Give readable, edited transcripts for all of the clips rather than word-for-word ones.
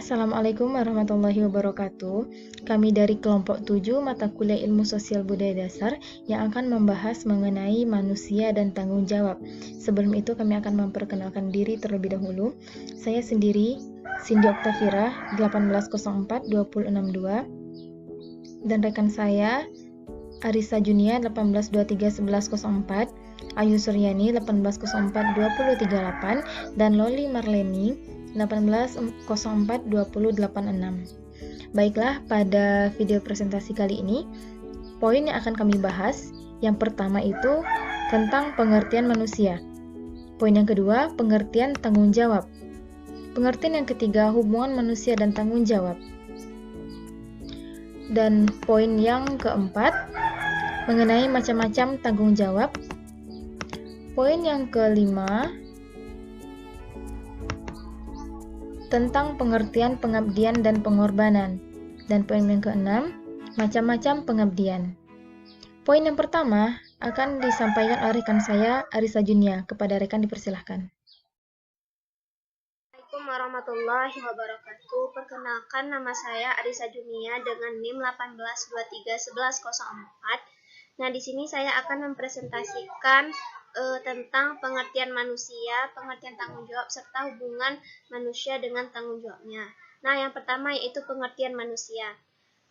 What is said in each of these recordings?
Assalamualaikum warahmatullahi wabarakatuh. Kami dari kelompok 7 mata kuliah Ilmu Sosial Budaya Dasar yang akan membahas mengenai manusia dan tanggung jawab. Sebelum itu kami akan memperkenalkan diri terlebih dahulu. Saya sendiri, Cindy Oktavira, 1804262, dan rekan saya Arisa Junia 18231104, Ayu Suryani 18042038, dan Loli Marleni 18042086. Baiklah, pada video presentasi kali ini, poin yang akan kami bahas, yang pertama itu tentang pengertian manusia. Poin yang kedua, pengertian tanggung jawab. Pengertian yang ketiga, hubungan manusia dan tanggung jawab. Dan poin yang keempat, mengenai macam-macam tanggung jawab. Poin yang kelima, tentang pengertian pengabdian dan pengorbanan. Dan poin yang keenam, macam-macam pengabdian. Poin yang pertama akan disampaikan oleh rekan saya, Arisa Junia. Kepada rekan dipersilahkan. Assalamualaikum warahmatullahi wabarakatuh. Perkenalkan, nama saya Arisa Junia dengan NIM 18231104. Nah, di sini saya akan mempresentasikan tentang pengertian manusia, pengertian tanggung jawab, serta hubungan manusia dengan tanggung jawabnya. Nah, yang pertama yaitu pengertian manusia.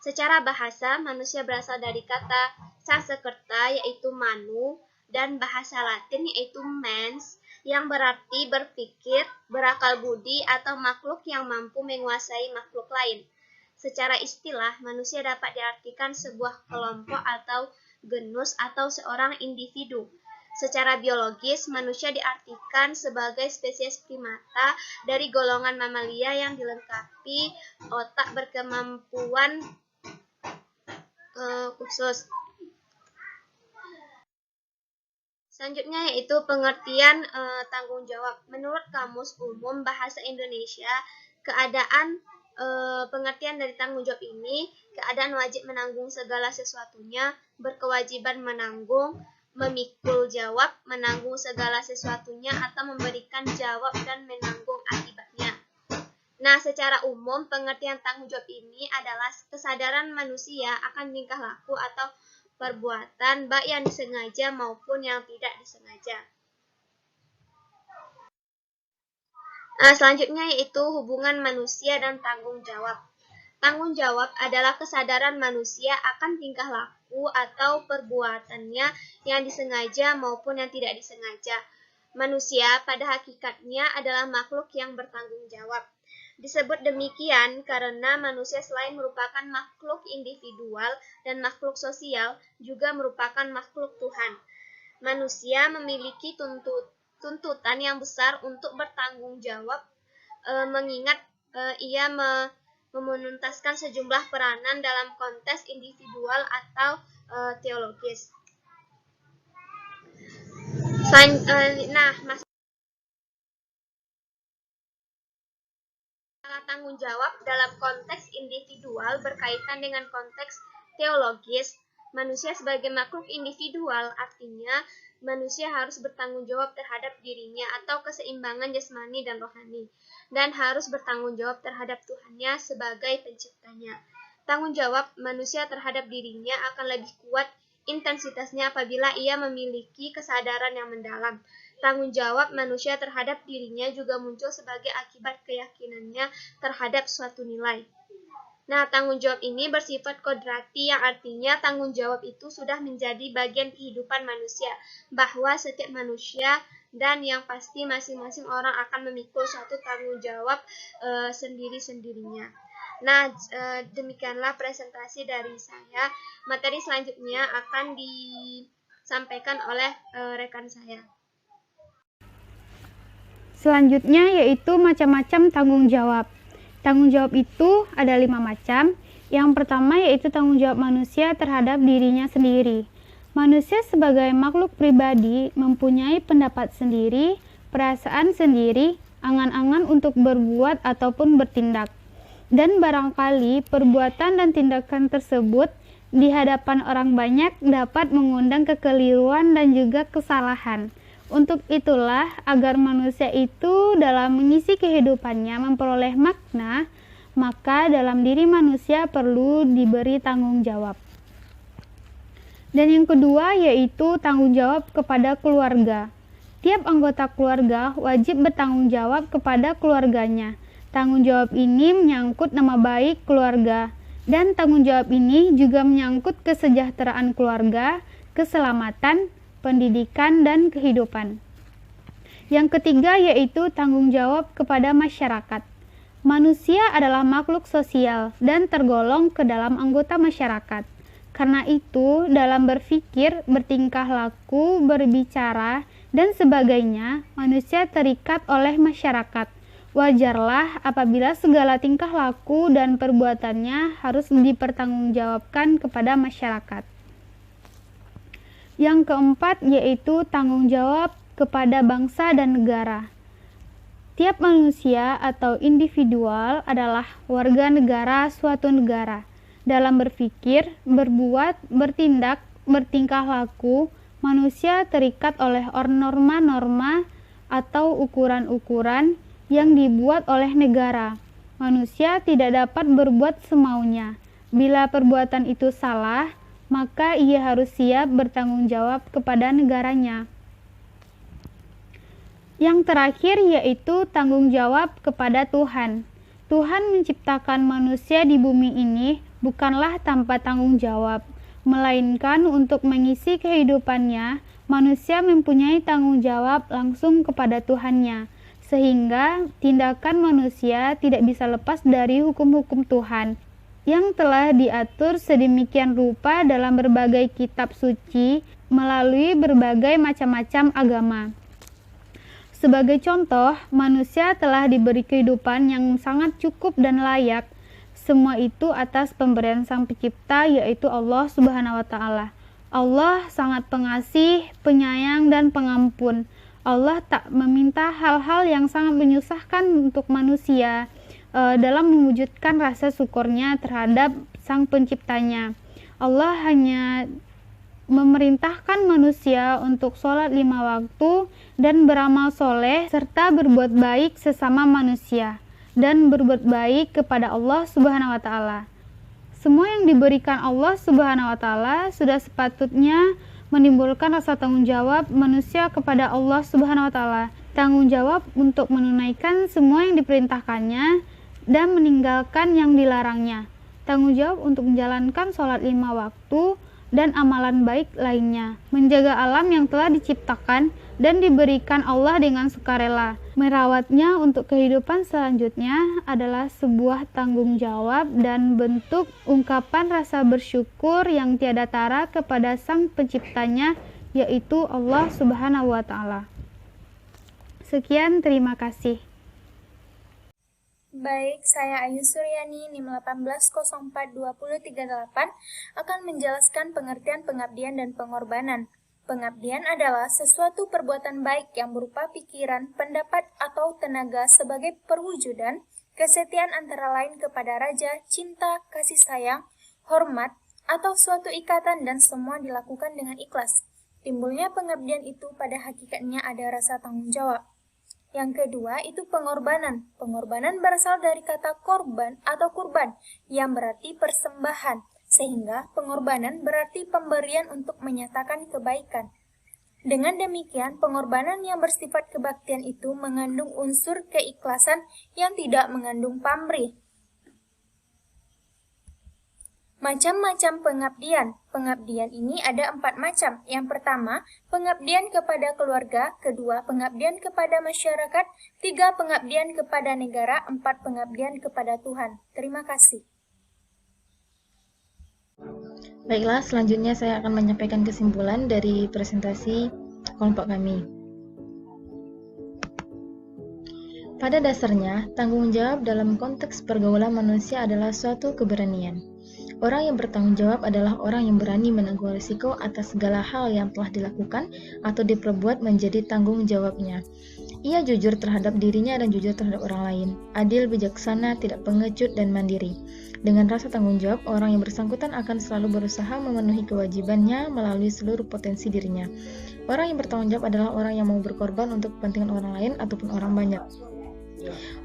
Secara bahasa, manusia berasal dari kata Sanskerta yaitu manu, dan bahasa Latin yaitu mens, yang berarti berpikir, berakal budi, atau makhluk yang mampu menguasai makhluk lain. Secara istilah, manusia dapat diartikan sebuah kelompok atau genus atau seorang individu. Secara biologis, manusia diartikan sebagai spesies primata dari golongan mamalia yang dilengkapi otak berkemampuan khusus. Selanjutnya yaitu pengertian tanggung jawab. Menurut Kamus Umum Bahasa Indonesia, pengertian dari tanggung jawab ini, keadaan wajib menanggung segala sesuatunya, berkewajiban menanggung, memikul jawab, menanggung segala sesuatunya, atau memberikan jawab dan menanggung akibatnya. Nah, secara umum, pengertian tanggung jawab ini adalah kesadaran manusia akan tingkah laku atau perbuatan baik yang disengaja maupun yang tidak disengaja. Nah, selanjutnya yaitu hubungan manusia dan tanggung jawab. Tanggung jawab adalah kesadaran manusia akan tingkah laku atau perbuatannya yang disengaja maupun yang tidak disengaja. Manusia pada hakikatnya adalah makhluk yang bertanggung jawab. Disebut demikian karena manusia selain merupakan makhluk individual dan makhluk sosial, juga merupakan makhluk Tuhan. Manusia memiliki tuntutan yang besar untuk bertanggung jawab, mengingat ia menuntaskan sejumlah peranan dalam konteks individual atau teologis. Masalah tanggung jawab dalam konteks individual berkaitan dengan konteks teologis. Manusia sebagai makhluk individual artinya manusia harus bertanggung jawab terhadap dirinya atau keseimbangan jasmani dan rohani, dan harus bertanggung jawab terhadap Tuhannya sebagai penciptanya. Tanggung jawab manusia terhadap dirinya akan lebih kuat intensitasnya apabila ia memiliki kesadaran yang mendalam. Tanggung jawab manusia terhadap dirinya juga muncul sebagai akibat keyakinannya terhadap suatu nilai. Nah, tanggung jawab ini bersifat kodrati, yang artinya tanggung jawab itu sudah menjadi bagian kehidupan manusia, bahwa setiap manusia dan yang pasti masing-masing orang akan memikul suatu tanggung jawab sendiri-sendirinya. Nah, demikianlah presentasi dari saya. Materi selanjutnya akan disampaikan oleh rekan saya. Selanjutnya yaitu macam-macam tanggung jawab. Tanggung jawab itu ada 5 macam. Yang pertama yaitu tanggung jawab manusia terhadap dirinya sendiri. Manusia sebagai makhluk pribadi mempunyai pendapat sendiri, perasaan sendiri, angan-angan untuk berbuat ataupun bertindak. Dan barangkali perbuatan dan tindakan tersebut di hadapan orang banyak dapat mengundang kekeliruan dan juga kesalahan. Untuk itulah, agar manusia itu dalam mengisi kehidupannya memperoleh makna, maka dalam diri manusia perlu diberi tanggung jawab. Dan yang kedua yaitu tanggung jawab kepada keluarga. Tiap anggota keluarga wajib bertanggung jawab kepada keluarganya. Tanggung jawab ini menyangkut nama baik keluarga, dan tanggung jawab ini juga menyangkut kesejahteraan keluarga, keselamatan, pendidikan, dan kehidupan. Yang ketiga yaitu tanggung jawab kepada masyarakat. Manusia adalah makhluk sosial dan tergolong ke dalam anggota masyarakat. Karena itu, dalam berpikir, bertingkah laku, berbicara, dan sebagainya, manusia terikat oleh masyarakat. Wajarlah apabila segala tingkah laku dan perbuatannya harus dipertanggungjawabkan kepada masyarakat. Yang keempat yaitu tanggung jawab kepada bangsa dan negara. Tiap manusia atau individual adalah warga negara suatu negara. Dalam berpikir, berbuat, bertindak, bertingkah laku, manusia terikat oleh norma-norma atau ukuran-ukuran yang dibuat oleh negara. Manusia tidak dapat berbuat semaunya. Bila perbuatan itu salah, maka ia harus siap bertanggung jawab kepada negaranya. Yang terakhir yaitu tanggung jawab kepada Tuhan. Tuhan menciptakan manusia di bumi ini bukanlah tanpa tanggung jawab, melainkan untuk mengisi kehidupannya, manusia mempunyai tanggung jawab langsung kepada Tuhannya, sehingga tindakan manusia tidak bisa lepas dari hukum-hukum Tuhan yang telah diatur sedemikian rupa dalam berbagai kitab suci melalui berbagai macam-macam agama. Sebagai contoh, manusia telah diberi kehidupan yang sangat cukup dan layak. Semua itu atas pemberian Sang Pencipta, yaitu Allah Subhanahu wa Ta'ala. Allah sangat pengasih, penyayang, dan pengampun. Allah tak meminta hal-hal yang sangat menyusahkan untuk manusia dalam mewujudkan rasa syukurnya terhadap Sang Penciptanya. Allah hanya memerintahkan manusia untuk sholat 5 waktu dan beramal soleh serta berbuat baik sesama manusia dan berbuat baik kepada Allah Subhanahu wa Ta'ala. Semua yang diberikan Allah Subhanahu wa Ta'ala sudah sepatutnya menimbulkan rasa tanggung jawab manusia kepada Allah Subhanahu wa Ta'ala. Tanggung jawab untuk menunaikan semua yang diperintahkannya dan meninggalkan yang dilarangnya. Tanggung jawab untuk menjalankan sholat 5 waktu dan amalan baik lainnya, menjaga alam yang telah diciptakan dan diberikan Allah dengan sukarela. Merawatnya untuk kehidupan selanjutnya adalah sebuah tanggung jawab dan bentuk ungkapan rasa bersyukur yang tiada tara kepada Sang Penciptanya, yaitu Allah Subhanahu wa Ta'ala. Sekian, terima kasih. Baik, saya Ayu Suryani, NIM 18042038, akan menjelaskan pengertian pengabdian dan pengorbanan. Pengabdian adalah sesuatu perbuatan baik yang berupa pikiran, pendapat, atau tenaga sebagai perwujudan kesetiaan antara lain kepada raja, cinta, kasih sayang, hormat, atau suatu ikatan, dan semua dilakukan dengan ikhlas. Timbulnya pengabdian itu pada hakikatnya ada rasa tanggung jawab. Yang kedua itu pengorbanan. Pengorbanan berasal dari kata korban atau kurban yang berarti persembahan, sehingga pengorbanan berarti pemberian untuk menyatakan kebaikan. Dengan demikian, pengorbanan yang bersifat kebaktian itu mengandung unsur keikhlasan yang tidak mengandung pamrih. Macam-macam pengabdian. Pengabdian ini ada 4 macam. Yang pertama, pengabdian kepada keluarga. Kedua, pengabdian kepada masyarakat. 3, pengabdian kepada negara. 4, pengabdian kepada Tuhan. Terima kasih. Baiklah, selanjutnya saya akan menyampaikan kesimpulan dari presentasi kelompok kami. Pada dasarnya, tanggung jawab dalam konteks pergaulan manusia adalah suatu keberanian. Orang yang bertanggung jawab adalah orang yang berani menanggung risiko atas segala hal yang telah dilakukan atau diperbuat menjadi tanggung jawabnya. Ia jujur terhadap dirinya dan jujur terhadap orang lain, adil, bijaksana, tidak pengecut, dan mandiri. Dengan rasa tanggung jawab, orang yang bersangkutan akan selalu berusaha memenuhi kewajibannya melalui seluruh potensi dirinya. Orang yang bertanggung jawab adalah orang yang mau berkorban untuk kepentingan orang lain ataupun orang banyak.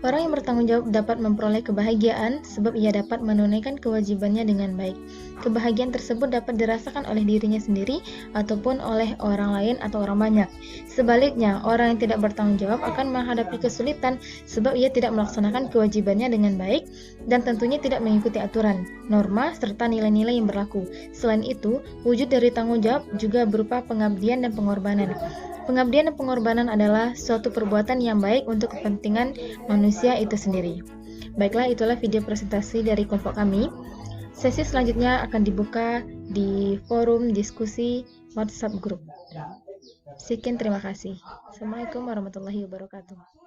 Orang yang bertanggung jawab dapat memperoleh kebahagiaan sebab ia dapat menunaikan kewajibannya dengan baik. Kebahagiaan tersebut dapat dirasakan oleh dirinya sendiri ataupun oleh orang lain atau orang banyak. Sebaliknya, orang yang tidak bertanggung jawab akan menghadapi kesulitan sebab ia tidak melaksanakan kewajibannya dengan baik dan tentunya tidak mengikuti aturan, norma, serta nilai-nilai yang berlaku. Selain itu, wujud dari tanggung jawab juga berupa pengabdian dan pengorbanan. Pengabdian dan pengorbanan adalah suatu perbuatan yang baik untuk kepentingan manusia itu sendiri. Baiklah, itulah video presentasi dari kelompok kami. Sesi selanjutnya akan dibuka di forum diskusi WhatsApp group. Sekian, terima kasih. Assalamualaikum warahmatullahi wabarakatuh.